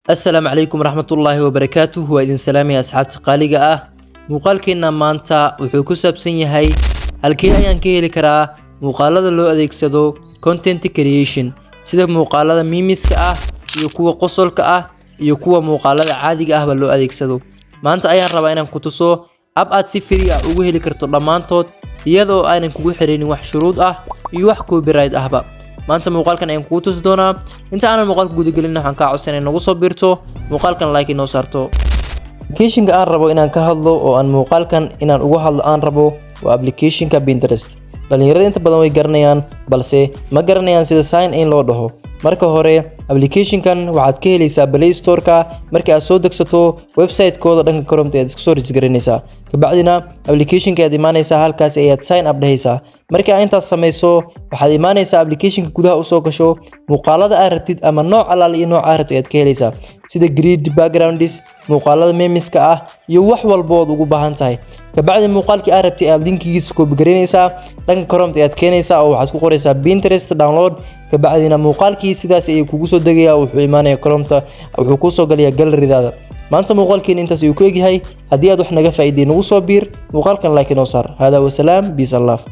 السلام عليكم ورحمة الله وبركاته وإذن سلام يا أصحاب تقاليقة muuqaalkeena maanta wuxuu ku saabsan yahay halkee ayaan ka heli karaa muuqaalada loo adeegsado content creation sida muuqaalada mimiska ah iyo kuwa qosolka ah iyo kuwa muuqaalada caadiga ah ba loo adeegsado. maanta ayaan rabaa inaan ku tuso app aad si free ah ugu heli karto dhamaantood iyadoo aanan kugu xirinin wax shuruud ah iyo wax copyright ahba. maanta muuqaalkan ayaan kugu tusi doonaa. inta aanan muuqaalka guda gelin waxaan kaa codsanay nagu soo biirto muuqaalkan like inoo saarto. applicationka aan rabo inaan ka hadlo oo aan muuqaalkan inaan uga hadlo aan rabo waa applicationka Pinterest. dhalinyarada inta badan way garanayaan balse ma garanayaan sida sign in loo dhaho. marka hore applicationkan waxaad ka helaysaa Play Store-ka marka aad soo degsato website-kooda dhanka Chrome aad iska soo register-gareynaysaa. kabacdina applicationka aad imaanaysaa halkaas ayaad sign up dhahaysaa. marka aad intaas samayso waxaad imaanaysaa applicationka gudaha u soo gasho muuqaalada aad rabtid ama nooc alaal iyo nooc aad rabtid aad ka helaysaa sida grid backgrounds muuqaalada memiska ah iyo wax walba oo ugu baahan tahay. kabacdi muuqaalkii aad rabtid aad linkigiisa copy gareynaysaa dhanka Chrome aad keenaysaa oo waxaad ku qoraysaa Pinterest download. kabacdina muuqaalkii sidaas ay kugu soo degayaa wuxuu imaanayaa Chrome wuxuu ku soo galayaa gallery-daada. maanta muuqaalkeen intaas uu ku egyahay. haddii aad wax naga faa'iideyn nagu soo biir muuqaalkan like inoo saar. hada wa salaam peace and love.